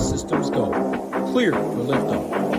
systems go. Clear for liftoff.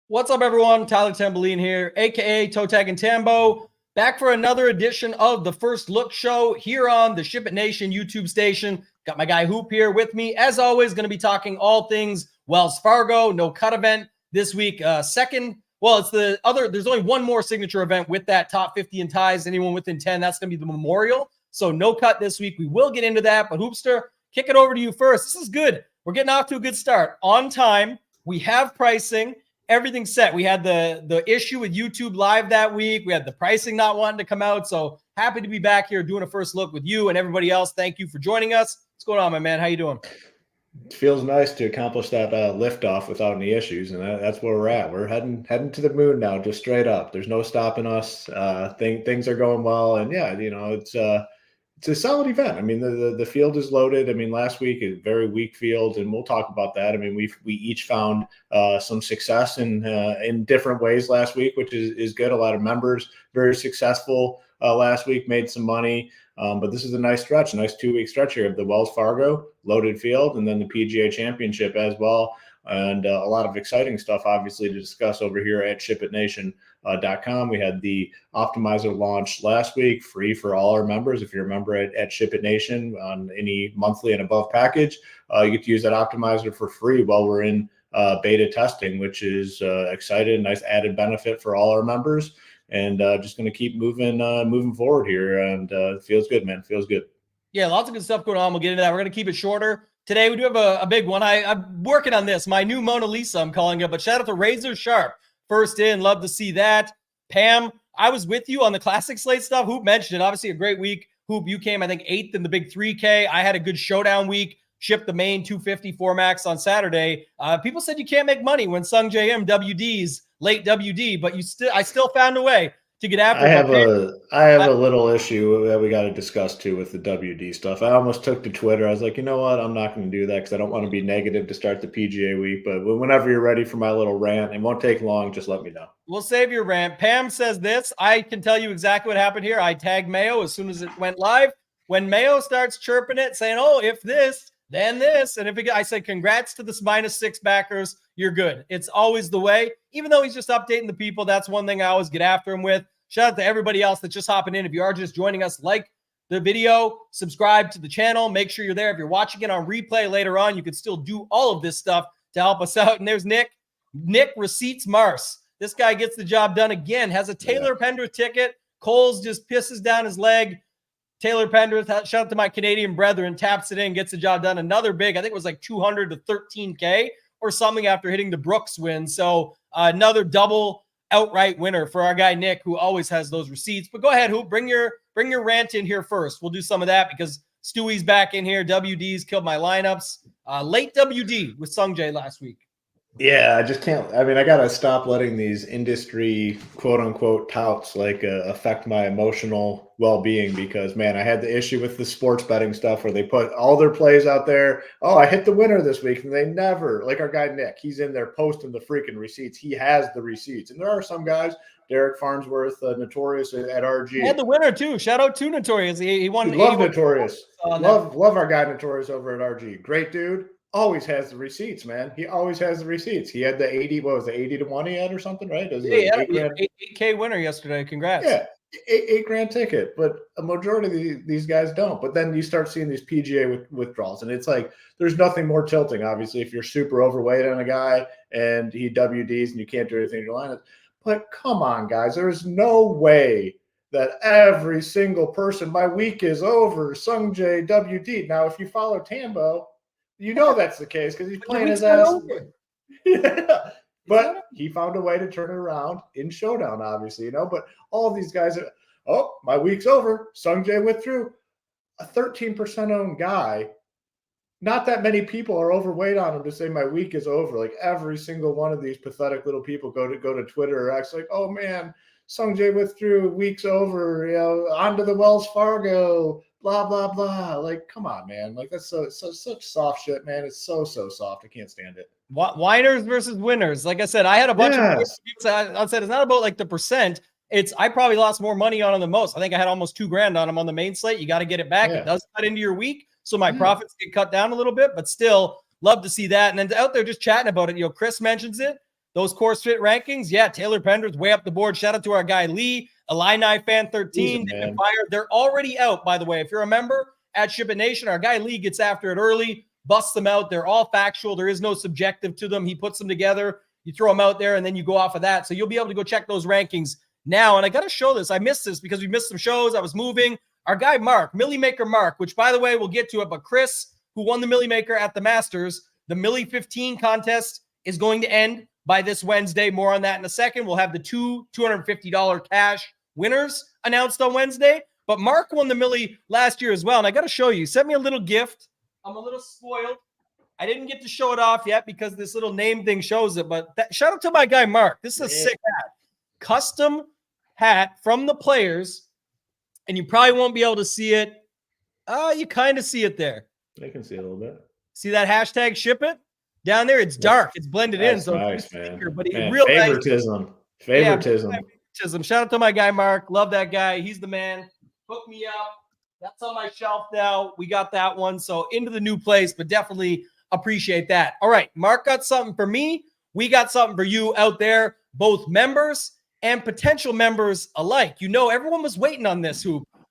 What's up, everyone? Tyler Tamboline here, aka ToeTagginTambo, back for another edition of the First Look Show here on the SHIPIT Nation YouTube station. Got my guy Hoop here with me. As always, going to be talking all things Wells Fargo, no cut event this week. There's only one more signature event with that top 50 in ties. Anyone within 10, that's going to be the Memorial. So no cut this week. We will get into that, but Hoopster, kick it over to you first. This is good. We're getting off to a good start. On time. We have pricing. Everything's set. We had the issue with YouTube Live that week. We had the pricing not wanting to come out. So happy to be back here doing a first look with you and everybody else. Thank you for joining us. What's going on, my man? How you doing? It feels nice to accomplish that liftoff without any issues, and that's where we're at. We're heading to the moon now, just straight up. There's no stopping us. Things are going well, and yeah, it's a solid event. I mean, the field is loaded. I mean, last week is a very weak field, and we'll talk about that. I mean, we each found some success in different ways last week, which is good. A lot of members very successful last week, made some money. But this is a nice stretch, a nice 2-week stretch here of the Wells Fargo loaded field, and then the PGA Championship as well. And a lot of exciting stuff, obviously, to discuss over here at SHIPITNation.com. We had the optimizer launch last week, free for all our members. If you're a member at SHIPIT Nation on any monthly and above package, you get to use that optimizer for free while we're in beta testing, which is exciting, nice added benefit for all our members. And just going to keep moving forward here. And it feels good, man. Feels good. Yeah, lots of good stuff going on. We'll get into that. We're going to keep it shorter. Today, we do have a big one. I'm working on this. My new Mona Lisa, I'm calling it. But shout out to Razor Sharp. First in. Love to see that. Pam, I was with you on the classic slate stuff. Hoop mentioned it. Obviously, a great week. Hoop, you came, I think, 8th in the big 3K. I had a good showdown week. Shipped the main 254 max on Saturday. People said you can't make money when Sung J.M. WDs, late WD, but I still found a way to get after it. I have a little issue that we got to discuss too with the WD stuff. I almost took to Twitter. I was like, you know what? I'm not going to do that because I don't want to be negative to start the PGA week. But whenever you're ready for my little rant, it won't take long. Just let me know. We'll save your rant. Pam says this. I can tell you exactly what happened here. I tagged Mayo as soon as it went live. When Mayo starts chirping it, saying, oh, if this, then this. And I said, congrats to the -6 backers. You're good. It's always the way. Even though he's just updating the people, that's one thing I always get after him with. Shout out to everybody else that's just hopping in. If you are just joining us, like the video, subscribe to the channel. Make sure you're there. If you're watching it on replay later on, you can still do all of this stuff to help us out. And there's Nick. Nick Receipts Mars. This guy gets the job done again. Has a Taylor Pendrith ticket. Coles just pisses down his leg. Taylor Pendrith, shout out to my Canadian brethren, taps it in, gets the job done. Another big, I think it was like 200 to 13K or something after hitting the Brooks win. So another double outright winner for our guy Nick, who always has those receipts. But go ahead, Hoop, bring your rant in here first. We'll do some of that because Stewie's back in here. WD's killed my lineups. Late WD with Sung Jae last week. Yeah, I just can't. I mean, I got to stop letting these industry quote unquote touts affect my emotional well-being because, man, I had the issue with the sports betting stuff where they put all their plays out there. Oh, I hit the winner this week. And they never, like our guy Nick, he's in there posting the freaking receipts. He has the receipts. And there are some guys, Derek Farnsworth, Notorious at RG. He had the winner too. Shout out to Notorious. He won. Love Notorious. Love our guy Notorious over at RG. Great dude. Always has the receipts, man. He always has the receipts. He had the 80, what was it, 80 to 1 he had or something, right? Yeah, 8K winner yesterday. Congrats. Yeah, $8,000 ticket, but a majority of these guys don't. But then you start seeing these PGA withdrawals, and it's like there's nothing more tilting, obviously, if you're super overweight on a guy and he WDs and you can't do anything in your lineup. But come on, guys, there's no way that every single person, my week is over, Sung Jae WD. Now, if you follow Tambo, you know that's the case because he's playing his ass. Yeah. But he found a way to turn it around in Showdown, obviously, But all of these guys are, oh, my week's over. Sung Jae withdrew. A 13% owned guy not that many people are overweight on him to say my week is over. Like every single one of these pathetic little people go to Twitter or acts like, oh man, Sung Jae withdrew, week's over, onto the Wells Fargo, blah blah blah. Like, come on, man. Like that's such soft shit, man. It's so soft. I can't stand it. Whiners versus winners. Like I said, I had a bunch of people say, I said it's not about like the percent. It's I probably lost more money on him than most. I think I had almost $2,000 on him on the main slate. You got to get it back. It does cut into your week. So my profits get cut down a little bit, but still love to see that. And then out there just chatting about it, Chris mentions it. Those course fit rankings. Yeah, Taylor Pender's way up the board. Shout out to our guy Lee, Illini fan 13. They've been fired. They're already out, by the way. If you're a member at SHIPIT Nation, our guy Lee gets after it early, busts them out. They're all factual. There is no subjective to them. He puts them together. You throw them out there, and then you go off of that. So you'll be able to go check those rankings now. And I got to show this. I missed this because we missed some shows. I was moving. Our guy Mark, Millie Maker Mark, which, by the way, we'll get to it, but Chris, who won the Millie Maker at the Masters, the Millie 15 contest is going to end by this Wednesday. More on that in a second. We'll have the two $250 cash winners announced on Wednesday. But Mark won the Millie last year as well. And I got to show you. He sent me a little gift. I'm a little spoiled. I didn't get to show it off yet because this little name thing shows it. But shout out to my guy Mark. This is a sick hat. Custom hat from the players. And you probably won't be able to see it. You kind of see it there. I can see it a little bit. See that hashtag SHIPIT? Down there, it's dark. It's blended in. So nice, man. But man, real favoritism. Nice. Favoritism. Yeah, favoritism. Shout out to my guy, Mark. Love that guy. He's the man. Hook me up. That's on my shelf now. We got that one. So into the new place, but definitely appreciate that. All right. Mark got something for me. We got something for you out there, both members and potential members alike. Everyone was waiting on this.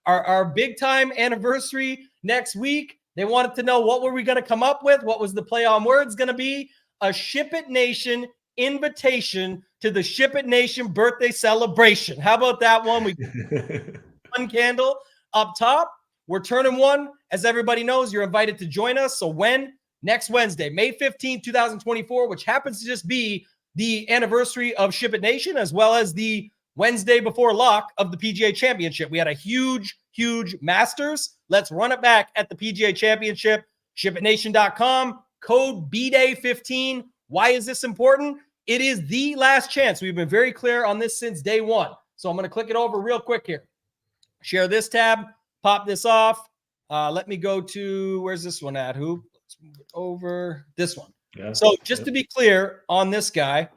Our big time anniversary next week. They wanted to know what were we going to come up with? What was the play on words going to be? A SHIPIT Nation invitation to the SHIPIT Nation birthday celebration. How about that one? We one candle up top. We're turning one. As everybody knows, you're invited to join us. So when? Next Wednesday, May 15th, 2024, which happens to just be the anniversary of SHIPIT Nation, as well as the Wednesday before lock of the PGA Championship. We had a huge Masters. Let's run it back at the PGA Championship. ShipItNation.com, code BDAY15. Why is this important? It is the last chance. We've been very clear on this since day one. So I'm going to click it over real quick here. Share this tab, pop this off. Let me go to, where's this one at? Let's move it over. This one. Yeah. So just to be clear on this guy,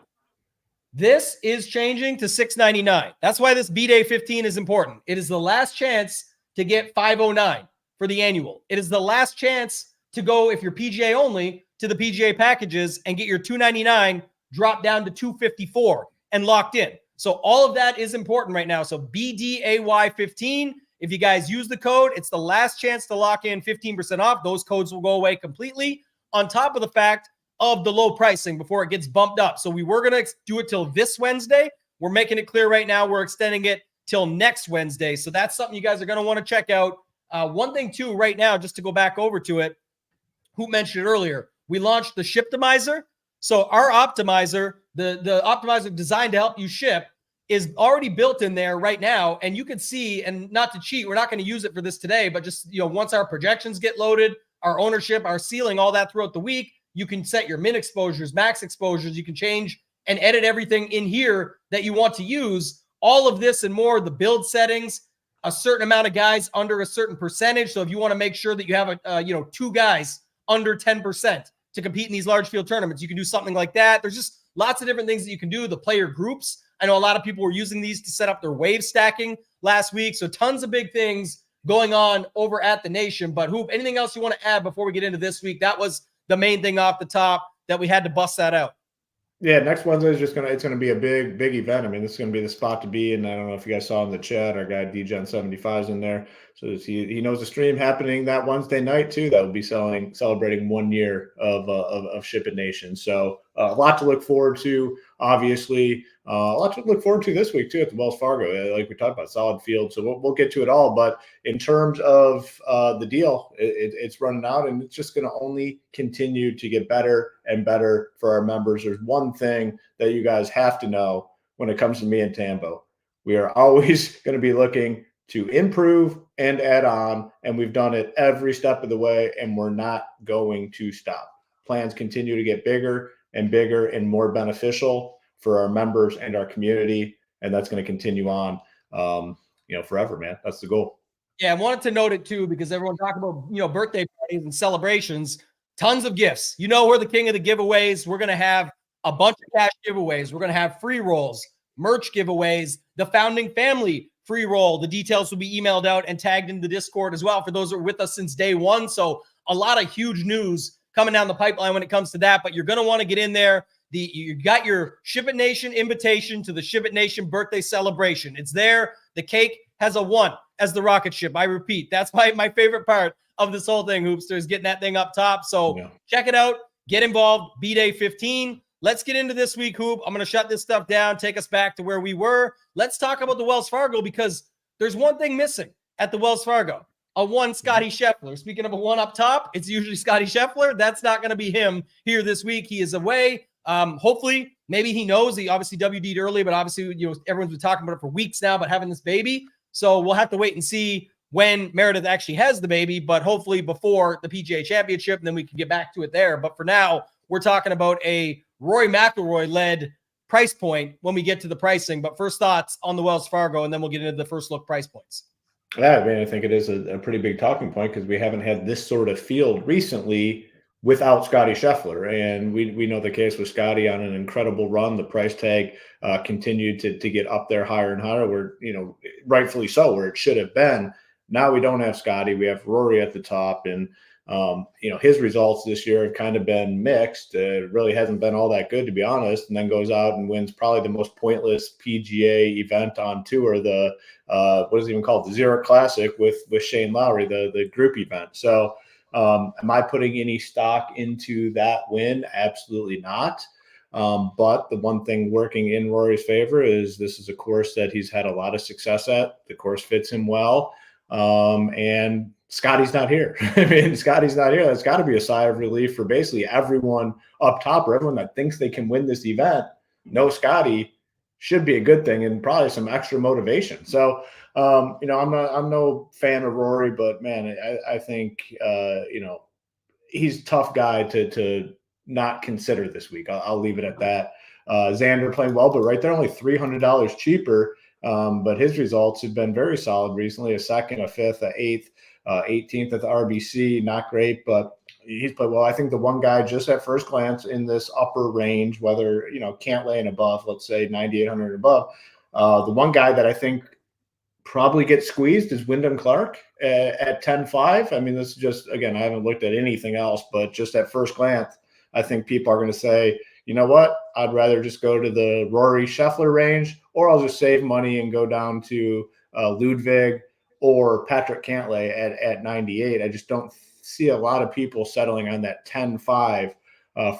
this is changing to $6.99. That's why this B-Day 15 is important. It is the last chance to get $509 for the annual. It is the last chance to go, if you're PGA only, to the PGA packages and get your $299 dropped down to $254 and locked in. So all of that is important right now. So BDAY15, if you guys use the code, it's the last chance to lock in 15% off. Those codes will go away completely, on top of the fact of the low pricing before it gets bumped up. So we were going to do it till this Wednesday. We're making it clear right now. We're extending it till next Wednesday. So that's something you guys are going to want to check out. One thing too, right now, just to go back over to it, who mentioned it earlier, we launched the Shiptimizer. So our optimizer, the optimizer designed to help you ship, is already built in there right now. And you can see, and not to cheat, we're not going to use it for this today, but just, once our projections get loaded, our ownership, our ceiling, all that throughout the week, you can set your min exposures, max exposures. You can change and edit everything in here that you want to use. All of this and more, the build settings, a certain amount of guys under a certain percentage. So if you want to make sure that you have two guys under 10% to compete in these large field tournaments, you can do something like that. There's just lots of different things that you can do. The player groups, I know a lot of people were using these to set up their wave stacking last week. So tons of big things going on over at the Nation. But Hoop, anything else you want to add before we get into this week? That was the main thing off the top that we had to bust that out. Yeah, next Wednesday is it's gonna be a big event. I mean, this is gonna be the spot to be. And I don't know if you guys saw in the chat, our guy DGen75 is in there. So he knows the stream happening that Wednesday night too. That will be celebrating 1 year of SHIPIT Nation. So a lot to look forward to. Obviously, a lot to look forward to this week too at the Wells Fargo. Like we talked about, solid field. So we'll get to it all. But in terms of the deal, it's running out, and it's just going to only continue to get better and better for our members. There's one thing that you guys have to know when it comes to me and Tambo: we are always going to be looking to improve and add on, and we've done it every step of the way, and we're not going to stop. Plans continue to get bigger and bigger and more beneficial for our members and our community, and that's going to continue on, forever, man. That's the goal. Yeah, I wanted to note it too, because everyone talking about, birthday parties and celebrations, tons of gifts. We're the king of the giveaways. We're going to have a bunch of cash giveaways. We're going to have free rolls, merch giveaways, the founding family free roll. The details will be emailed out and tagged in the Discord as well for those who are with us since day one. So a lot of huge news coming down the pipeline when it comes to that, but you're going to want to get in there. You got your SHIPIT Nation invitation to the SHIPIT Nation birthday celebration. It's there. The cake has a 1 as the rocket ship. I repeat, that's my favorite part of this whole thing, Hoopster, is getting that thing up top. So Check it out. Get involved. B-Day 15. Let's get into this week, Hoop. I'm going to shut this stuff down, take us back to where we were. Let's talk about the Wells Fargo, because there's one thing missing at the Wells Fargo. A 1 Scotty Scheffler. Speaking of a 1 up top, it's usually Scotty Scheffler. That's not going to be him here this week. He is away. Hopefully, maybe he knows. He obviously WD'd early, but obviously, everyone's been talking about it for weeks now, but having this baby. So we'll have to wait and see when Meredith actually has the baby, but hopefully before the PGA Championship, and then we can get back to it there. But for now, we're talking about a Rory McIlroy-led price point when we get to the pricing. But first thoughts on the Wells Fargo, and then we'll get into the first look price points. Yeah, I mean, I think it is a pretty big talking point, because we haven't had this sort of field recently without Scotty Scheffler. And we know the case with Scotty on an incredible run. The price tag continued to get up there higher and higher, where, rightfully so, where it should have been. Now we don't have Scotty. We have Rory at the top. And, his results this year have kind of been mixed. It really hasn't been all that good, to be honest, and then goes out and wins probably the most pointless PGA event on tour, the what is it even called? The Zurich Classic with Shane Lowry, the group event. So, am I putting any stock into that win? Absolutely not. But the one thing working in Rory's favor is this is a course that he's had a lot of success at. The course fits him well. And Scotty's not here. I mean, Scotty's not here. That's got to be a sigh of relief for basically everyone up top, or everyone that thinks they can win this event. No Scotty should be a good thing, and probably some extra motivation. So, I'm no fan of Rory, but man, I think, he's a tough guy to not consider this week. I'll leave it at that. Xander playing well, but right there, only $300 cheaper. But his results have been very solid recently. A 2nd, a 5th, a 8th, 18th at the RBC. Not great, but he's played well. I think the one guy just at first glance in this upper range, whether, Cantlay and above, let's say 9,800 and above, the one guy that I think probably gets squeezed is Wyndham Clark at 10.5. I mean, this is just, again, I haven't looked at anything else, but just at first glance, I think people are going to say, you know what, I'd rather just go to the Rory Scheffler range, or I'll just save money and go down to Ludwig or Patrick Cantlay at 98. I just don't see a lot of people settling on that 10.5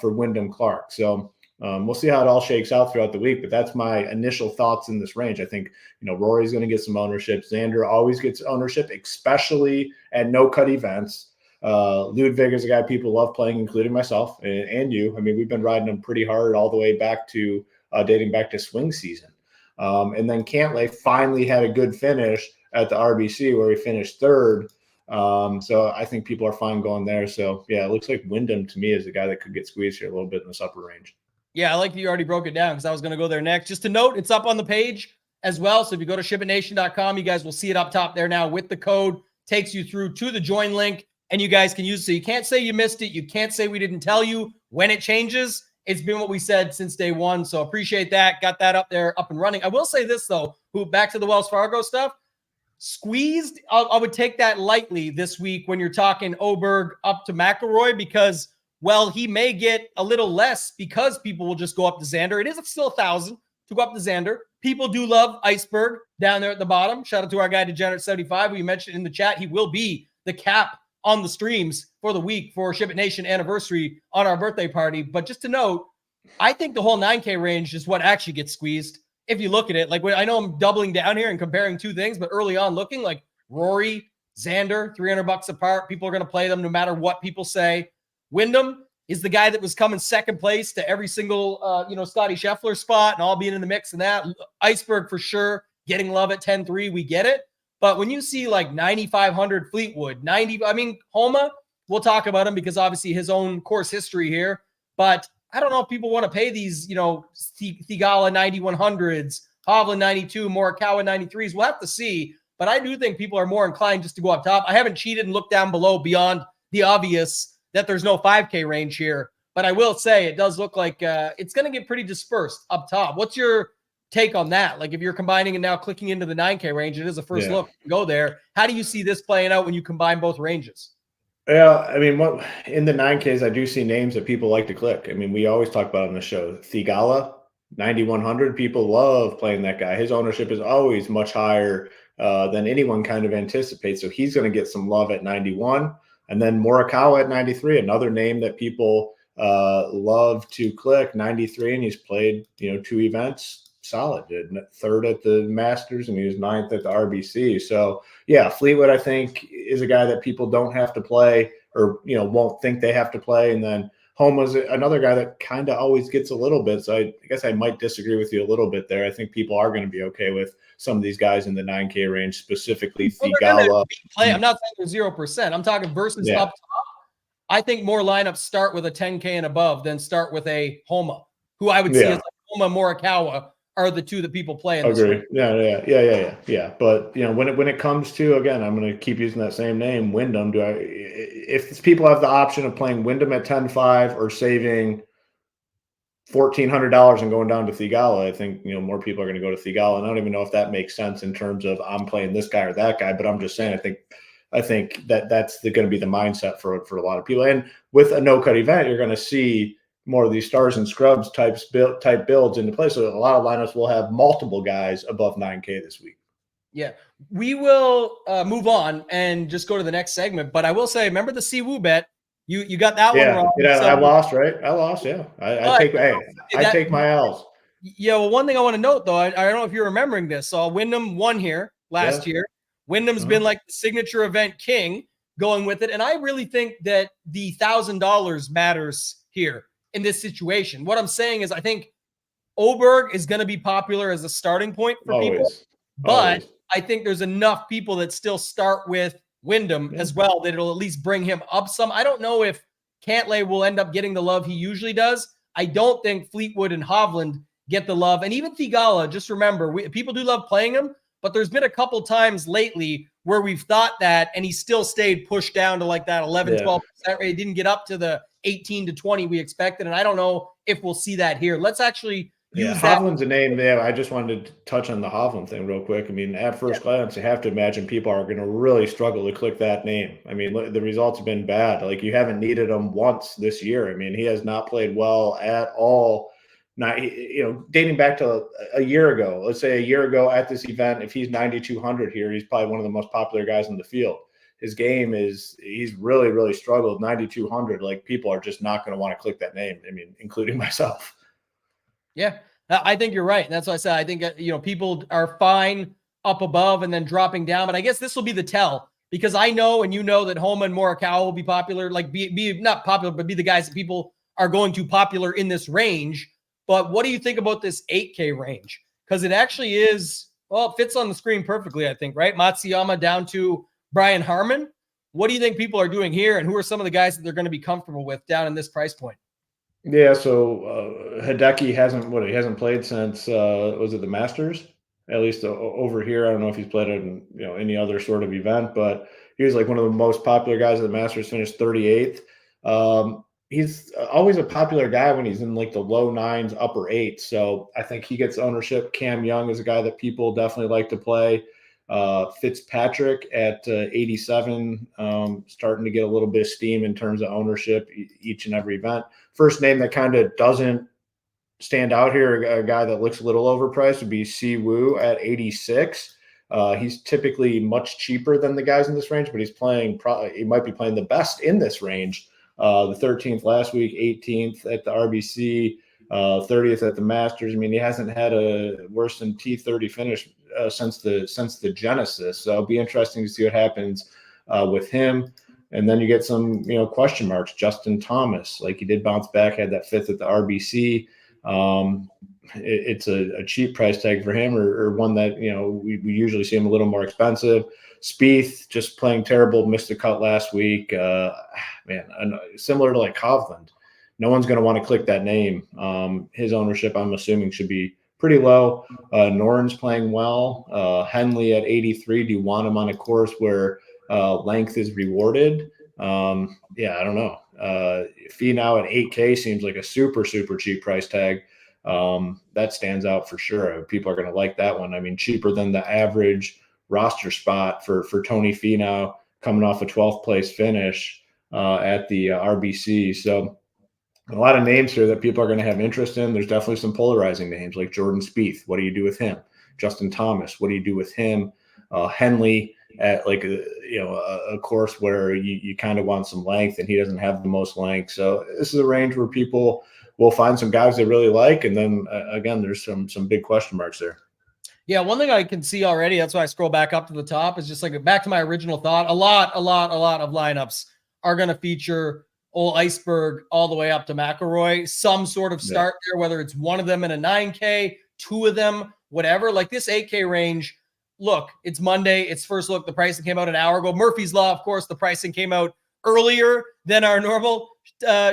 for Wyndham Clark. So we'll see how it all shakes out throughout the week, but that's my initial thoughts in this range. I think, Rory's going to get some ownership. Xander always gets ownership, especially at no-cut events. Ludwig is a guy people love playing, including myself and you. I mean, we've been riding him pretty hard all the way back to dating back to swing season. And then Cantlay finally had a good finish at the RBC where he finished 3rd. So I think people are fine going there. So yeah, it looks like Wyndham to me is the guy that could get squeezed here a little bit in this upper range. Yeah, I like that you already broke it down, because I was going to go there next. Just to note, it's up on the page as well. So if you go to shipitnation.com, you guys will see it up top there now with the code. Takes you through to the join link, and you guys can use it. So you can't say you missed it. You can't say we didn't tell you when it changes. It's been what we said since day one. So appreciate that. Got that up there, up and running. I will say this, though, back to the Wells Fargo stuff. Squeezed, I would take that lightly this week when you're talking Oberg up to McIlroy, because, well, he may get a little less because people will just go up to Xander. It is still 1,000 to go up to Xander. People do love Iceberg down there at the bottom. Shout out to our guy, Degenerate75, who you mentioned in the chat. He will be the cap on the streams for the week for SHIPIT Nation anniversary on our birthday party. But just to note, I think the whole 9K range is what actually gets squeezed. If you look at it, like, I know I'm doubling down here and comparing two things, but early on looking like Rory, Xander, $300 apart. People are going to play them no matter what people say. Wyndham is the guy that was coming second place to every single, Scotty Scheffler spot and all being in the mix and that. Iceberg for sure, getting love at 10.3. We get it. But when you see like 9,500 Fleetwood, 90, I mean, Homa, we'll talk about him because obviously his own course history here. But I don't know if people want to pay these, Thigala 9,100s, Hovland 92, Morikawa 93s. We'll have to see. But I do think people are more inclined just to go up top. I haven't cheated and looked down below beyond the obvious that there's no 5K range here. But I will say it does look like it's going to get pretty dispersed up top. What's your take on that? Like if you're combining and now clicking into the 9K range, it is a first look. Go there. How do you see this playing out when you combine both ranges? Yeah, I mean, in the 9Ks, I do see names that people like to click. I mean, we always talk about on the show. Thigala, 9,100. People love playing that guy. His ownership is always much higher than anyone kind of anticipates. So he's going to get some love at 91. And then Morikawa at 93, another name that people love to click, 93. And he's played, 2 events. Solid. Third at the Masters, and he was 9th at the RBC. So yeah, Fleetwood, I think, is a guy that people don't have to play or, won't think they have to play. And then Homa's another guy that kind of always gets a little bit. So I guess I might disagree with you a little bit there. I think people are going to be okay with some of these guys in the 9K range, specifically Thigala. I'm not saying they're 0%. I'm talking versus up top. I think more lineups start with a 10K and above than start with a Homa, who I would see as like Homa, Morikawa are the two that people play in this Agree. Yeah. But when it comes to, again, I'm going to keep using that same name, Wyndham. If people have the option of playing Wyndham at 10-5 or saving $1,400 and going down to Thigala, I think more people are going to go to Thigala. And I don't even know if that makes sense in terms of I'm playing this guy or that guy. But I'm just saying, I think that's going to be the mindset for a lot of people. And with a no cut event, you're going to see more of these stars and scrubs type builds into play. So a lot of lineups will have multiple guys above 9K this week. Yeah. We will move on and just go to the next segment. But I will say, remember the Siwoo bet? You got that one wrong. Yeah, I lost, right? I lost, yeah. I take my L's. Yeah, well, one thing I want to note, though, I don't know if you're remembering this. So Wyndham won here last year. Wyndham's been like the signature event king going with it. And I really think that the $1,000 matters here in this situation. What I'm saying is I think Oberg is going to be popular as a starting point for people, but I think there's enough people that still start with Wyndham as well that it'll at least bring him up some. I don't know if Cantlay will end up getting the love he usually does. I don't think Fleetwood and Hovland get the love. And even Thigala, just remember, people do love playing him, but there's been a couple times lately where we've thought that, and he still stayed pushed down to like that 11, 12% rate. Didn't get up to the 18 to 20 we expected. And I don't know if we'll see that here. Let's actually use that. Hovland's a name there. I just wanted to touch on the Hovland thing real quick. I mean, at first glance, you have to imagine people are going to really struggle to click that name. I mean, the results have been bad. Like, you haven't needed him once this year. I mean, he has not played well at all. Not, dating back to a year ago, let's say a year ago at this event, if he's 9,200 here, he's probably one of the most popular guys in the field. His game he's really, really struggled. 9,200, like, people are just not going to want to click that name. I mean, including myself. Yeah, I think you're right. That's what I said. I think, people are fine up above and then dropping down. But I guess this will be the tell, because I know, and that Homa and Morikawa will be popular, like be not popular, but be the guys that people are going to popular in this range. But what do you think about this 8K range? Because it actually is, it fits on the screen perfectly, I think, right? Matsuyama down to Brian Harman. What do you think people are doing here? And who are some of the guys that they're going to be comfortable with down in this price point? Yeah, so Hideki hasn't played since was it the Masters? At least over here, I don't know if he's played in any other sort of event, but he was like one of the most popular guys at the Masters. Finished 38th. He's always a popular guy when he's in like the low 9s, upper 8s. So I think he gets ownership. Cam Young is a guy that people definitely like to play. Fitzpatrick at 87, starting to get a little bit of steam in terms of ownership each and every event. First name that kind of doesn't stand out here, a guy that looks a little overpriced, would be Siwoo at 86. He's typically much cheaper than the guys in this range, but he might be playing the best in this range. The 13th last week, 18th at the RBC, 30th at the Masters. I mean, he hasn't had a worse than T30 finish since the Genesis. So it'll be interesting to see what happens with him. And then you get some, question marks. Justin Thomas, like, he did bounce back, had that 5th at the RBC. it's a cheap price tag for him, or one that, we usually see him a little more expensive. Spieth just playing terrible, missed a cut last week. Similar to like Hovland, no one's going to want to click that name. His ownership, I'm assuming, should be pretty low. Noren's playing well. Henley at 83. Do you want him on a course where length is rewarded? I don't know. Finau at 8K seems like a super, super cheap price tag. That stands out for sure. People are going to like that one. I mean, cheaper than the average roster spot for Tony Finau coming off a 12th place finish at the RBC. So a lot of names here that people are going to have interest in. There's definitely some polarizing names like Jordan Spieth. What do you do with him? Justin Thomas. What do you do with him? Henley at like a course where you kind of want some length, and he doesn't have the most length. So this is a range where people will find some guys they really like, and then again, there's some big question marks there. Yeah, one thing I can see already, that's why I scroll back up to the top, is just like back to my original thought. A lot of lineups are going to feature old Iceberg all the way up to McIlroy, some sort of start there, whether it's one of them in a 9K, two of them, whatever. Like this 8K range, look, it's Monday. It's first look. The pricing came out an hour ago. Murphy's Law, of course, the pricing came out earlier than our normal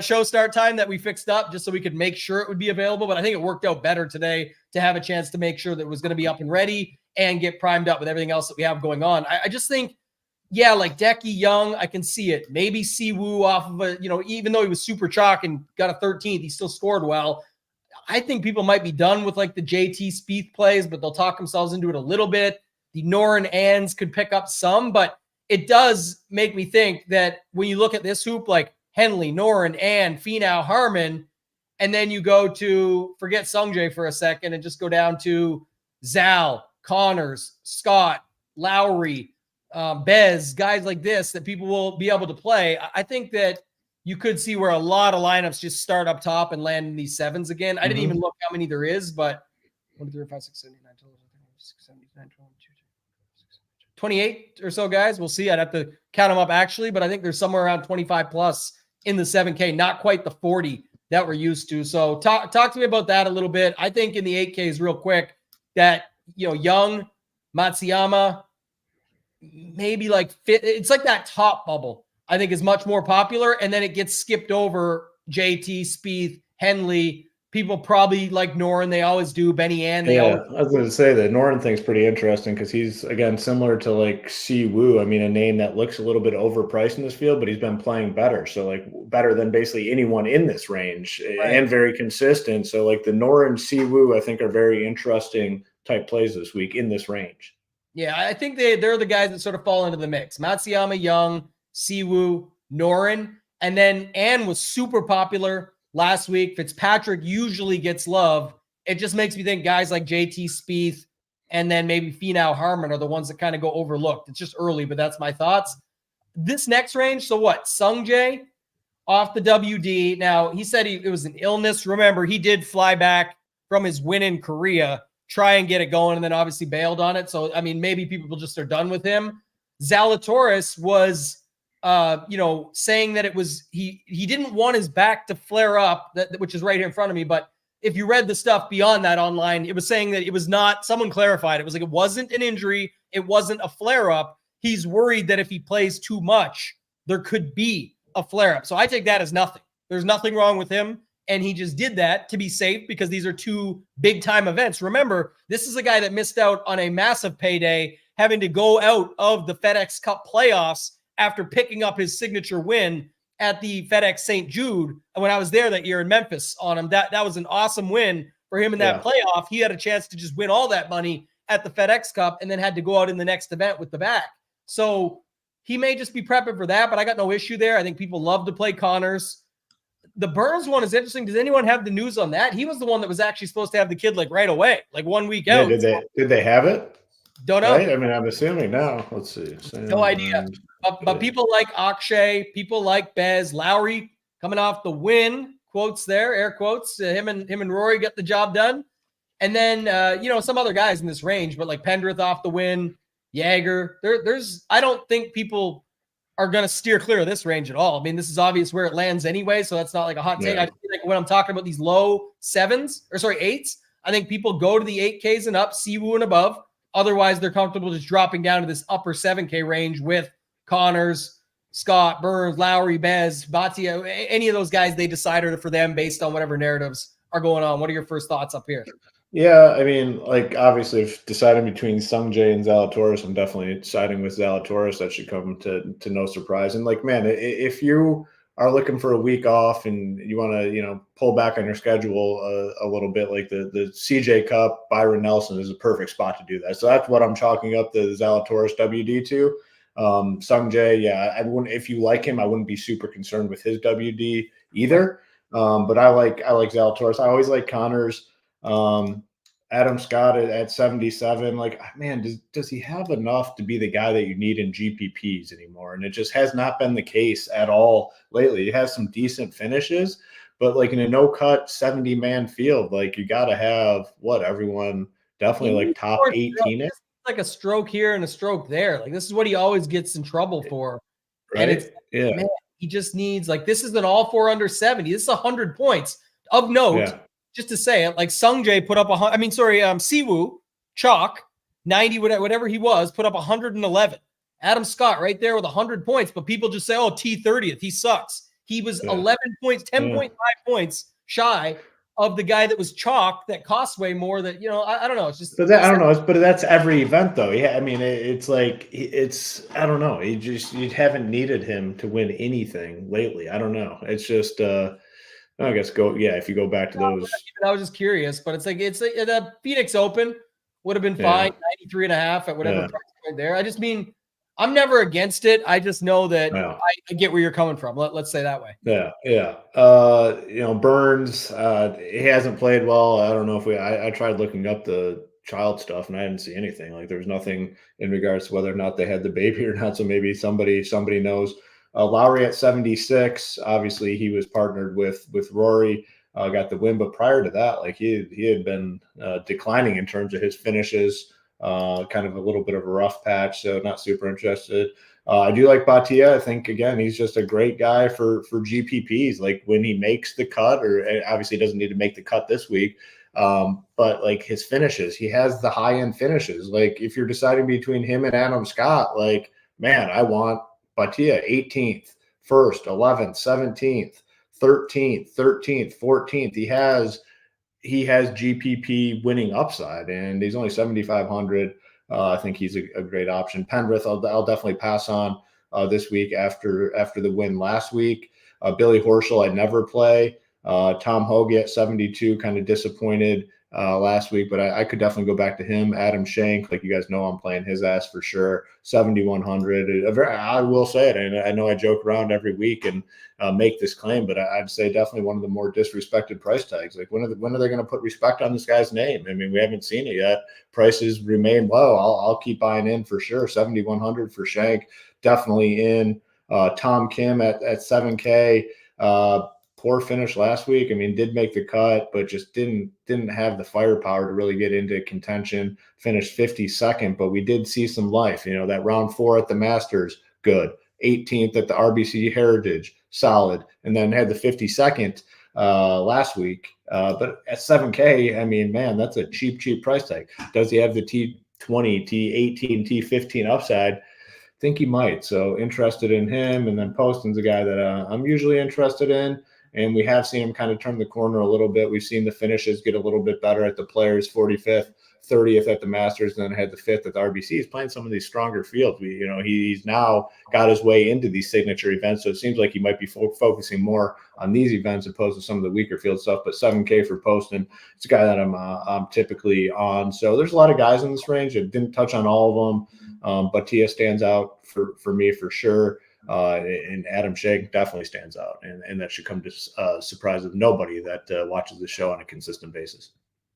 show start time that we fixed up just so we could make sure it would be available. But I think it worked out better today to have a chance to make sure that it was going to be up and ready and get primed up with everything else that we have going on. I just think, like Decky Young, I can see it. Maybe Siwoo off of a, even though he was super chalk and got a 13th, he still scored well. I think people might be done with like the JT Spieth plays, but they'll talk themselves into it a little bit. The Noren Ands could pick up some, but it does make me think that when you look at this hoop, like Henley, Noren, and Finau, Harman, and then you go to forget Sungjae for a second and just go down to Zal, Connors, Scott, Lowry, Bez, guys like this that people will be able to play. I think that you could see where a lot of lineups just start up top and land in these sevens again. I didn't even look how many there is, but 1, 2, 3, 4, 5, 6, 7, 8, 9, 10, 11, 12, 13, 14, 28 or so guys. We'll see. I'd have to count them up actually, but I think there's somewhere around 25 plus in the 7K, not quite the 40 that we're used to. So talk to me about that a little bit. I think in the 8Ks real quick that, Young, Matsuyama, maybe like fit. It's like that top bubble, I think is much more popular. And then it gets skipped over JT, Spieth, Henley. People probably like Noren. They always do. Benny Ann. I was going to say the Noren thing's pretty interesting because he's, again, similar to like Siwoo. I mean, a name that looks a little bit overpriced in this field, but he's been playing better. So like better than basically anyone in this range and very consistent. So like the Noren, Siwoo, I think are very interesting type plays this week in this range. Yeah, I think they're the guys that sort of fall into the mix. Matsuyama, Young, Siwoo, Noren. And then Ann was super popular last week. Fitzpatrick usually gets love. It just makes me think guys like JT Spieth and then maybe Finau, Harman are the ones that kind of go overlooked. It's just early, but that's my thoughts. This next range, so what? Sungjae off the WD. Now, he said it was an illness. Remember, he did fly back from his win in Korea, try and get it going, and then obviously bailed on it. So, I mean, maybe people just are done with him. Zalatoris was saying that it was he didn't want his back to flare up, which is right here in front of me. But if you read the stuff beyond that online, it was saying that it was not, someone clarified, it was like it wasn't an injury, it wasn't a flare up. He's worried that if he plays too much, there could be a flare up. So I take that as nothing. There's nothing wrong with him. And he just did that to be safe because these are two big time events. Remember, this is a guy that missed out on a massive payday, having to go out of the FedEx Cup playoffs after picking up his signature win at the FedEx St. Jude. And when I was there that year in Memphis on him, that was an awesome win for him in that playoff. He had a chance to just win all that money at the FedEx Cup and then had to go out in the next event with the back. So he may just be prepping for that, but I got no issue there. I think people love to play Connors. The Burns one is interesting. Does anyone have the news on that? He was the one that was actually supposed to have the kid like right away, like 1 week out. Did they have it? Don't know. Right? I mean, I'm assuming now. Let's see. No idea. But people like Akshay, people like Bez, Lowry coming off the win, quotes there, air quotes. Him and Rory got the job done. And then some other guys in this range, but like Pendrith off the win, Jaeger. I don't think people are going to steer clear of this range at all. I mean, this is obvious where it lands anyway, so that's not like a hot take. I feel like when I'm talking about these low eights, I think people go to the 8Ks and up, Siwoo and above. Otherwise, they're comfortable just dropping down to this upper 7K range with Connors, Scott, Burns, Lowry, Bez, Bhatia, any of those guys they decide are for them based on whatever narratives are going on. What are your first thoughts up here? Yeah, I mean, like obviously, if deciding between Sungjae and Zalatoris, I'm definitely siding with Zalatoris. That should come to no surprise. And like, man, if you are looking for a week off and you want to, pull back on your schedule a little bit, like the CJ Cup, Byron Nelson is a perfect spot to do that. So that's what I'm chalking up the Zalatoris WD to. Sungjae, yeah, I wouldn't. If you like him, I wouldn't be super concerned with his WD either. But I like Zalatoris. I always like Connors. Adam Scott at 77, like, man, does he have enough to be the guy that you need in GPPs anymore? And it just has not been the case at all lately. He has some decent finishes, but like in a no-cut 70-man field, like you got to have everyone definitely like top 18. Like a stroke here and a stroke there. Like this is what he always gets in trouble for. Right? And it's, man, he just needs, like, this is an all 4 under 70. This is 100 points of note. Yeah. Just to say it, like Sungjae put up Siwoo, chalk, 90, whatever he was, put up 111. Adam Scott right there with 100 points, but people just say, oh, T30th, he sucks. He was 11 points, 10.5 points shy of the guy that was chalk that costs way more that, I don't know. It's just, but I don't know. But that's every event though. Yeah. I mean, it's like, I don't know. You haven't needed him to win anything lately. I don't know. It's just, I guess if you go back to those. I was just curious, but it's like the Phoenix Open would have been fine, 93.5 at whatever price point there. I just mean, I'm never against it. I just know that I get where you're coming from. Let's say that way. Yeah. Burns, he hasn't played well. I don't know if I tried looking up the child stuff and I didn't see anything. Like there was nothing in regards to whether or not they had the baby or not. So maybe somebody knows. Lowry at 76. Obviously, he was partnered with Rory, got the win. But prior to that, like he had been declining in terms of his finishes, kind of a little bit of a rough patch. So not super interested. I do like Bhatia. I think, again, he's just a great guy for GPPs. Like when he makes the cut, or obviously doesn't need to make the cut this week, but like his finishes, he has the high-end finishes. Like if you're deciding between him and Adam Scott, like, man, I want Bhatia 18th, 1st, 11th, 17th, 13th, 13th, 14th. He has GPP winning upside, and he's only 7,500. I think he's a great option. Penrith, I'll definitely pass on this week after the win last week. Billy Horschel, I'd never play. Tom Hoge at 72, kind of disappointed last week, but I could definitely go back to him. Adam Schenk, like you guys know, I'm playing his ass for sure. 7,100. I will say it, and I know I joke around every week and make this claim, but I'd say definitely one of the more disrespected price tags. Like when are they going to put respect on this guy's name? I mean, we haven't seen it yet. Prices remain low. I'll keep buying in for sure. 7,100 for Schenk, definitely in. Tom Kim at 7K. Poor finish last week. I mean, did make the cut, but just didn't have the firepower to really get into contention. Finished 52nd, but we did see some life. That round 4 at the Masters, good. 18th at the RBC Heritage, solid. And then had the 52nd last week. But at 7K, I mean, man, that's a cheap price tag. Does he have the T20, T18, T15 upside? I think he might. So interested in him. And then Poston's a guy that I'm usually interested in. And we have seen him kind of turn the corner a little bit. We've seen the finishes get a little bit better at the Players, 45th, 30th at the Masters, and then had the 5th at the RBC. He's playing some of these stronger fields. He's now got his way into these signature events. So it seems like he might be focusing more on these events opposed to some of the weaker field stuff. But 7K for Poston, it's a guy that I'm typically on. So there's a lot of guys in this range. I didn't touch on all of them. But Tia stands out for me for sure. And Adam Schenk definitely stands out, and that should come to surprise of nobody that watches the show on a consistent basis.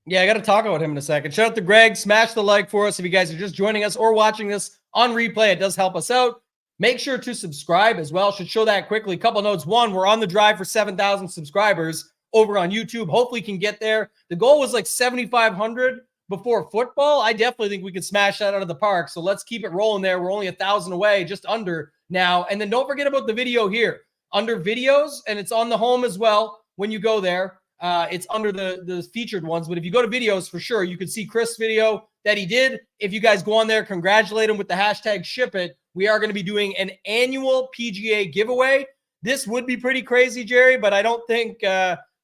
Yeah, I got to talk about him in a second. Shout out to Greg. Smash the like for us if you guys are just joining us or watching this on replay. It does help us out. Make sure to subscribe as well. Should show that quickly. Couple notes. One, we're on the drive for 7,000 subscribers over on YouTube. Hopefully can get there. The goal was like 7,500 before football. I definitely think we could smash that out of the park. So let's keep it rolling there. We're only 1,000 away, just under now. And then don't forget about the video here under videos, and it's on the home as well when you go there. It's under the featured ones, but if you go to videos for sure, you can see Chris' video that he did. If you guys go on there, congratulate him with the hashtag SHIPIT. We are going to be doing an annual PGA giveaway. This would be pretty crazy, Jerry, but I don't think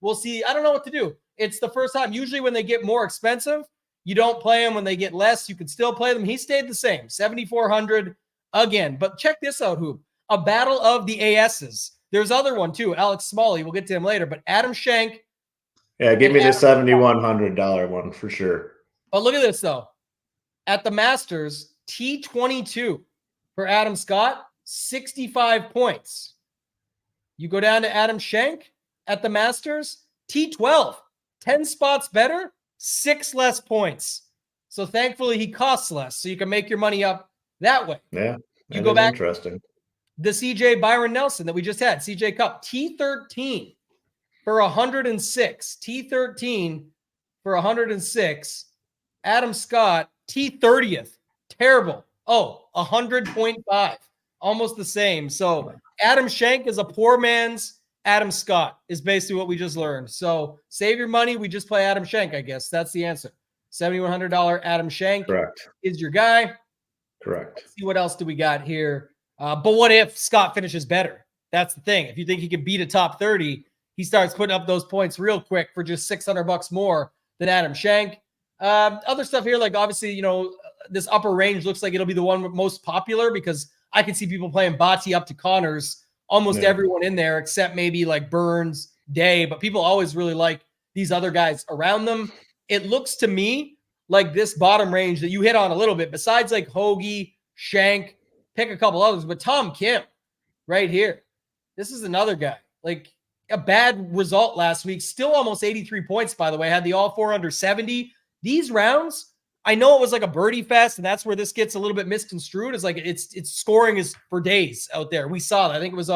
we'll see. I don't know what to do. It's the first time. Usually when they get more expensive, you don't play them. When they get less, you can still play them. He stayed the same, 7,400 again. But check this out, Hoop. A battle of the ASs. There's other one too, Alex Smalley. We'll get to him later. But Adam Schenk. Yeah, give me the $7,100 one for sure. But look at this, though. At the Masters, T22 for Adam Scott, 65 points. You go down to Adam Schenk at the Masters, T12, 10 spots better, 6 less points. So thankfully, he costs less, so you can make your money up that way. Yeah, you go back. Interesting. The CJ Byron Nelson that we just had, CJ Cup, T13 for 106. T13 for 106. Adam Scott, T30th. Terrible. 100.5. Almost the same. So Adam Schenk is a poor man's Adam Scott is basically what we just learned. So save your money. We just play Adam Schenk, I guess. That's the answer. $7,100 Adam Schenk is your guy. Correct. Let's see what else do we got here. But what if Scott finishes better? That's the thing. If you think he can beat a top 30, he starts putting up those points real quick for just $600 more than Adam Schenk. Other stuff here, like obviously, this upper range looks like it'll be the one most popular because I can see people playing Bati up to Connors, almost everyone in there except maybe like Burns, Day, but people always really like these other guys around them. It looks to me like this bottom range that you hit on a little bit, besides like Hoagie, Shank, pick a couple others, but Tom Kim right here. This is another guy. Like a bad result last week, still almost 83 points, by the way, had the all 4 under 70. These rounds, I know it was like a birdie fest, and that's where this gets a little bit misconstrued. It's like it's scoring is for days out there. We saw that. I think it was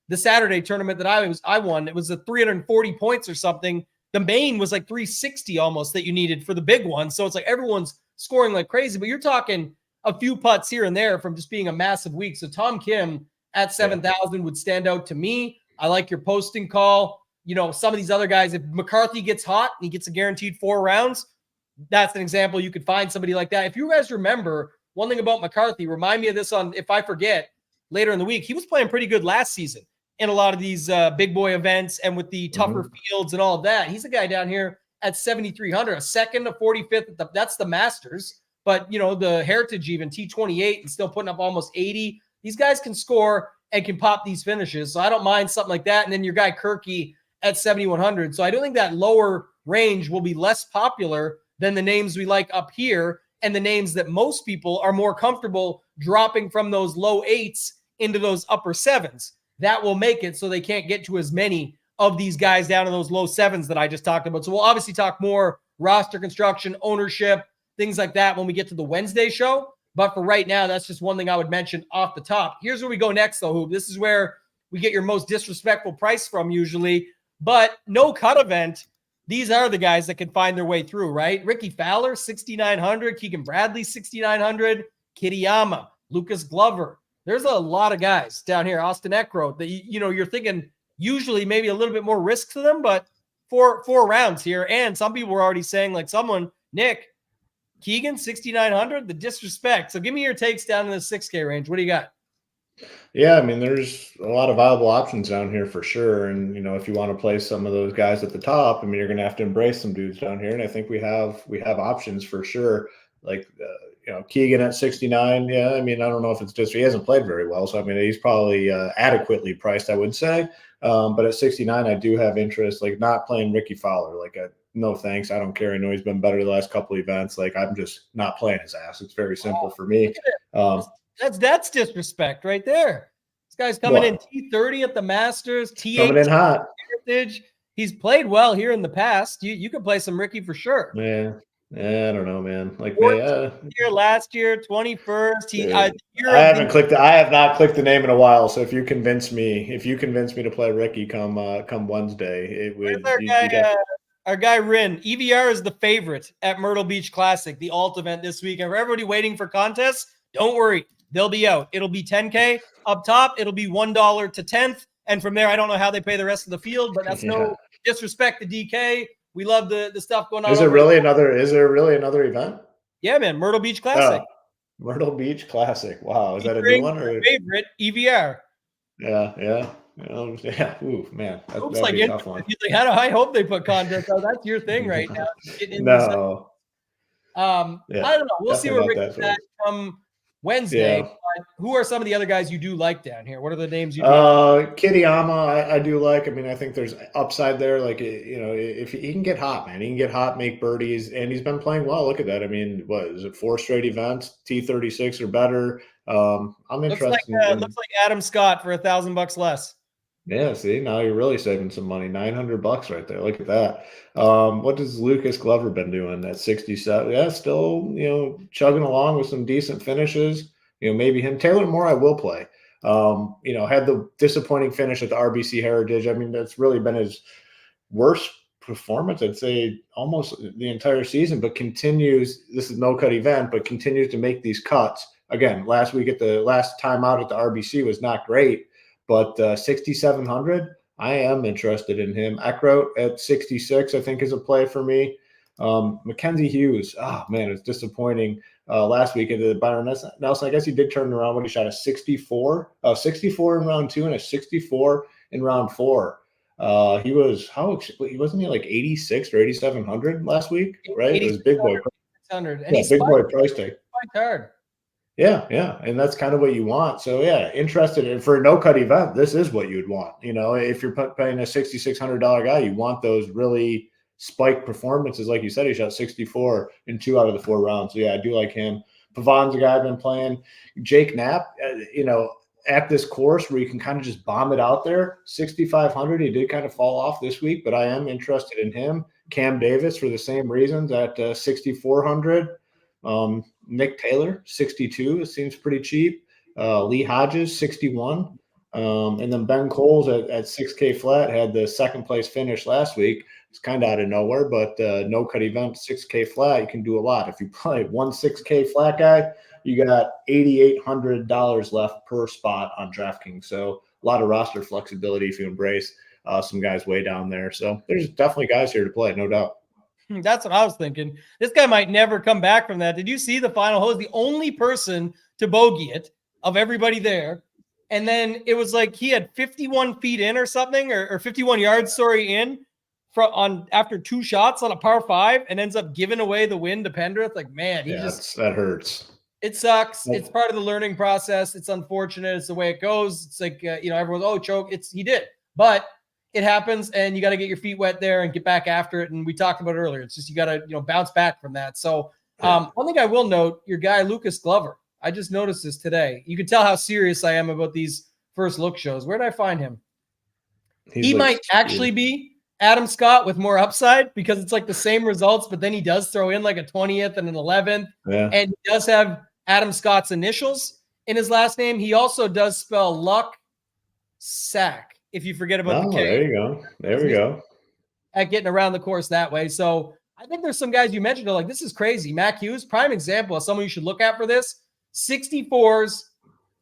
the Saturday tournament that I won. It was a 340 points or something. The main was like 360 almost that you needed for the big one. So it's like everyone's scoring like crazy, but you're talking a few putts here and there from just being a massive week. So Tom Kim at 7,000 would stand out to me. I like your posting call. Some of these other guys, if McCarthy gets hot and he gets a guaranteed 4 rounds, that's an example. You could find somebody like that. If you guys remember, one thing about McCarthy, remind me of this on, if I forget, later in the week, he was playing pretty good last season in a lot of these big boy events and with the tougher fields and all of that. He's a guy down here at 7,300, a second, a 45th. That's the Masters. But, the Heritage even, T28 and still putting up almost 80. These guys can score and can pop these finishes. So I don't mind something like that. And then your guy Kirky at 7,100. So I don't think that lower range will be less popular than the names we like up here and the names that most people are more comfortable dropping from those low 8s into those upper 7s. That will make it so they can't get to as many of these guys down in those low 7s that I just talked about. So we'll obviously talk more roster construction, ownership, things like that when we get to the Wednesday show. But for right now, that's just one thing I would mention off the top. Here's where we go next, though, Hoop. This is where we get your most disrespectful price from usually. But no cut event. These are the guys that can find their way through, right? Ricky Fowler, 6,900. Keegan Bradley, 6,900. Kitayama, Lucas Glover. There's a lot of guys down here. Austin Eckroat that, you're thinking usually maybe a little bit more risk to them, but four rounds here. And some people were already saying, like someone, Nick, Keegan, 6,900, the disrespect. So give me your takes down in the 6K range. What do you got? Yeah, I mean, there's a lot of viable options down here for sure. And, if you want to play some of those guys at the top, I mean, you're going to have to embrace some dudes down here. And I think we have options for sure. Like, Keegan at 69. Yeah, I mean, I don't know if it's just he hasn't played very well. So, I mean, he's probably adequately priced, I would say. But at 69, I do have interest, like not playing Ricky Fowler. Like, no thanks. I don't care. I know he's been better the last couple of events. Like, I'm just not playing his ass. It's very simple for me. That's disrespect right there. This guy's coming in T30 at the Masters, T8 coming in hot. Heritage. He's played well here in the past. You could play some Ricky for sure. Yeah, I don't know, man. Like year last year, 21st. I have not clicked the name in a while. So if you convince me to play Ricky come Wednesday, it would. Our guy Rin, EVR is the favorite at Myrtle Beach Classic, the alt event this week. And for everybody waiting for contests, don't worry. They'll be out. It'll be 10K up top. It'll be $1 to 10th. And from there, I don't know how they pay the rest of the field, but that's no disrespect to DK. We love the stuff going on. Is there really another event? Yeah, man. Myrtle Beach Classic. Myrtle Beach Classic. Wow. Is that a new one? Or favorite EVR? Yeah. Ooh, man. Looks like a tough one. I hope they put content out. That's your thing right now. No. I don't know. We'll see where Rick's at from Wednesday. Yeah. But who are some of the other guys you do like down here? What are the names you do like? Kitayama, I do like. I mean, I think there's upside there. Like, if he can get hot, man, he can get hot, make birdies, and he's been playing well. Look at that. I mean, what is it? 4 straight events, T36 or better. I'm interested. Looks like Adam Scott for $1,000 less. Yeah, see, now you're really saving some money. $900 right there. Look at that. What has Lucas Glover been doing at 67? Yeah, still, chugging along with some decent finishes. Maybe him. Taylor Moore, I will play. Had the disappointing finish at the RBC Heritage. I mean, that's really been his worst performance, I'd say, almost the entire season, but continues. This is no cut event, but continues to make these cuts. Again, last time out at the RBC was not great. But 6,700, I am interested in him. Eckroat at 66, I think, is a play for me. Mackenzie Hughes, it's disappointing. Last week at the Byron Nelson, I guess he did turn around when he shot a 64 in round 2 and a 64 in round 4. He wasn't he like 86 or 8,700 last week, right? It was big boy. Big boy price tag. Hard. Yeah, and that's kind of what you want. So interested in for a no cut event, this is what you'd want. If you're paying a $6,600 guy, you want those really spiked performances, like you said. He shot 64 in 2 out of the 4 rounds. So I do like him. Pavon's a guy I've been playing. Jake Knapp, at this course where you can kind of just bomb it out there, 6,500. He did kind of fall off this week, but I am interested in him. Cam Davis for the same reasons at 6,400. Nick Taylor, 62. It seems pretty cheap. Lee Hodges, 61. And then Ben Coles at 6K flat had the second place finish last week. It's kind of out of nowhere, but no cut event, 6K flat, you can do a lot. If you play one 6K flat guy, you got $8,800 left per spot on DraftKings. So a lot of roster flexibility if you embrace some guys way down there. So there's definitely guys here to play, no doubt. That's what I was thinking. This guy might never come back from that. Did you see the final hole? The only person to bogey it of everybody there. And then it was like he had 51 feet in or something, or 51 yards, in after 2 shots on a par 5 and ends up giving away the win to Pendrith. Like, man, that hurts. It sucks. It's part of the learning process. It's unfortunate. It's the way it goes. It's like, everyone's, choke. He did. But it happens, and you got to get your feet wet there and get back after it. And we talked about it earlier. It's just you got to bounce back from that. So one thing I will note, your guy Lucas Glover. I just noticed this today. You can tell how serious I am about these first look shows. Where did I find him? He might actually be Adam Scott with more upside because it's like the same results, but then he does throw in like a 20th and an 11th, and he does have Adam Scott's initials in his last name. He also does spell luck sack. If you forget about the K. There we go. At getting around the course that way. So I think there's some guys you mentioned are like, this is crazy. Mac Hughes, prime example of someone you should look at for this. 64s,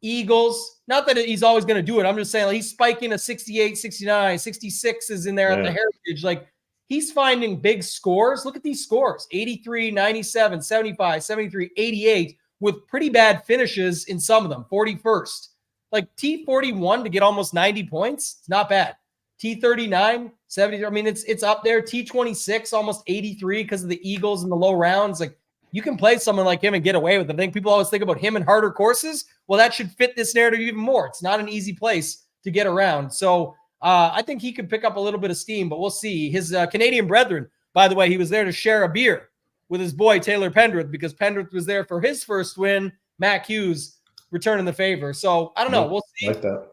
Eagles. Not that he's always going to do it. I'm just saying he's spiking a 68, 69, 66 is in there at the Heritage. Like, he's finding big scores. Look at these scores. 83, 97, 75, 73, 88 with pretty bad finishes in some of them. 41st. Like T41 to get almost 90 points, it's not bad. T39, 70. I mean, it's up there. T26, almost 83 because of the Eagles and the low rounds. Like, you can play someone like him and get away with it. I think people always think about him in harder courses. Well, that should fit this narrative even more. It's not an easy place to get around. So I think he could pick up a little bit of steam, but we'll see. His Canadian brethren, by the way, he was there to share a beer with his boy Taylor Pendrith because Pendrith was there for his first win. Mac Hughes returning the favor. So I don't know. We'll see. Like that.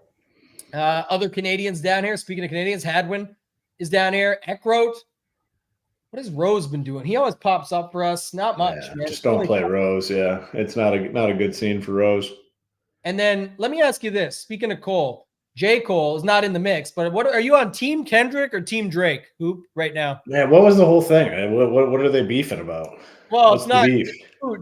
Other Canadians down here. Speaking of Canadians, Hadwin is down here. Eckroat. What has Rose been doing? He always pops up for us. Not much, man. Just don't play Rose. Yeah, it's not a good scene for Rose. And then let me ask you this. Speaking of Cole, J. Cole is not in the mix, but what are you on, Team Kendrick or Team Drake? Who right now? Man, what was the whole thing? What are they beefing about? Well, it's not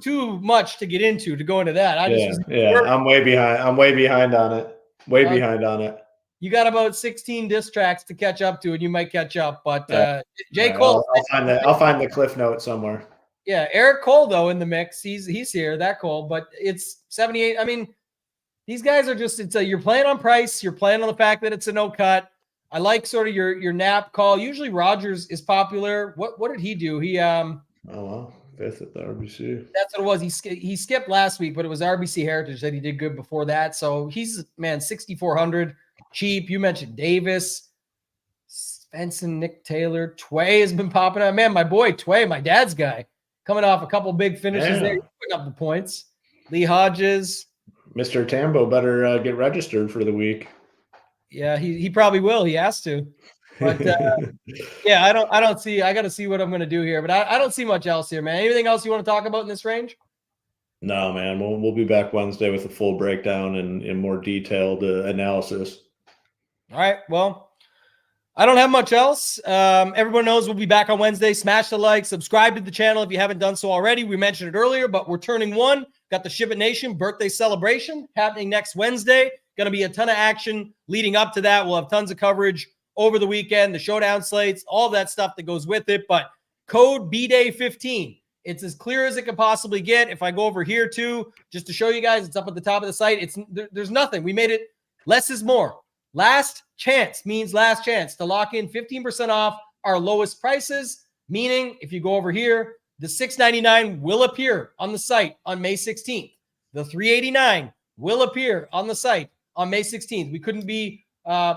too much to get into to go into that. I'm way behind. I'm way behind on it. Behind on it. You got about 16 diss tracks to catch up to, and you might catch up. But J. Right, Cole, I'll find the cliff note somewhere. yeah, Eric Cole though in the mix. He's here, that Cole, but it's 78. I mean, these guys are just you're playing on price, you're playing on the fact that it's a no cut. I like sort of your nap call. Usually Rogers is popular. What did he do? He oh well, 5th at the RBC. That's what it was. He skipped last week, but it was RBC Heritage that he did good before that. So he's 6,400 cheap. You mentioned Davis, Svensson, Nick Taylor, Tway has been popping out. Man, my boy Tway, my dad's guy, coming off a couple big finishes there, putting up the points. Lee Hodges, Mr. Tambo better get registered for the week. Yeah, he probably will. He has to. But yeah, I don't see. I got to see what I'm going to do here, but I don't see much else here, man. Anything else you want to talk about in this range? No, man. We'll be back Wednesday with a full breakdown and more detailed analysis. All right. Well, I don't have much else. Everyone knows we'll be back on Wednesday. Smash the like, subscribe to the channel if you haven't done so already. We mentioned it earlier, but we're turning 1. Got the SHIPIT Nation birthday celebration happening next Wednesday. Going to be a ton of action leading up to that. We'll have tons of coverage over the weekend, the showdown slates, all that stuff that goes with it. But code BDAY15. It's as clear as it can possibly get. If I go over here too, just to show you guys, it's up at the top of the site. There's nothing. We made it less is more. Last chance means last chance to lock in 15% off our lowest prices, meaning if you go over here, the $6.99 will appear on the site on May 16th. The $3.89 will appear on the site on May 16th. We couldn't be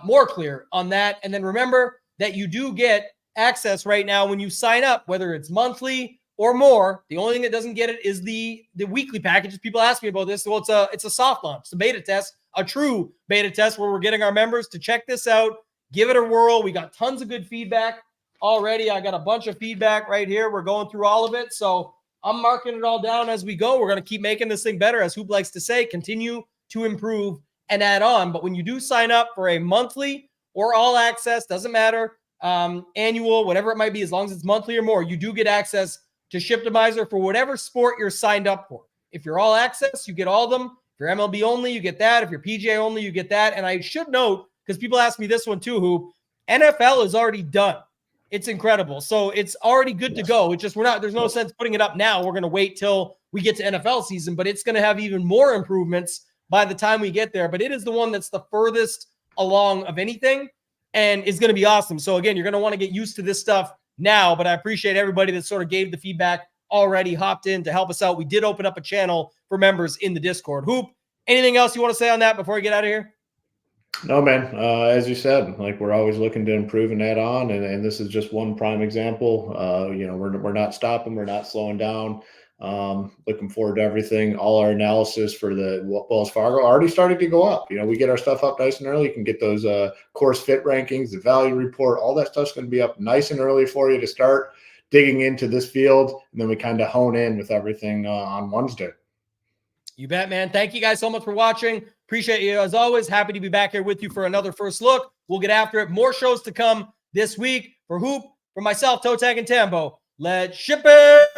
more clear on that. And then remember that you do get access right now when you sign up, whether it's monthly or more. The only thing that doesn't get it is the weekly packages. People ask me about this. Well, it's a soft launch, it's a beta test, a true beta test where we're getting our members to check this out, give it a whirl. We got tons of good feedback already. I got a bunch of feedback right here. We're going through all of it. So I'm marking it all down as we go. We're going to keep making this thing better, as Hoop likes to say, continue to improve and add on. But when you do sign up for a monthly or all access, doesn't matter, annual, whatever it might be, as long as it's monthly or more, you do get access to Shiptimizer for whatever sport you're signed up for. If you're all access, you get all of them. If you're MLB only, you get that. If you're PGA only, you get that. And I should note, because people ask me this one too, Hoop, NFL is already done. It's incredible. So it's already good to go. It's just there's no sense putting it up now. We're going to wait till we get to NFL season, but it's going to have even more improvements by the time we get there. But it is the one that's the furthest along of anything and is going to be awesome. So again, you're going to want to get used to this stuff now, but I appreciate everybody that sort of gave the feedback already, hopped in to help us out. We did open up a channel for members in the Discord. Hoop, anything else you want to say on that before we get out of here? No, man. As you said, like, we're always looking to improve and add on, and this is just one prime example. We're not stopping, we're not slowing down. Looking forward to everything. All our analysis for the Wells Fargo already started to go up. We get our stuff up nice and early. You can get those course fit rankings, the value report, all that stuff's going to be up nice and early for you to start digging into this field, and then we kind of hone in with everything on Wednesday. You bet, man. Thank you guys so much for watching. Appreciate you as always. Happy to be back here with you for another first look. We'll get after it. More shows to come this week. For Hoop, for myself, ToeTagginTambo. Let's ship it.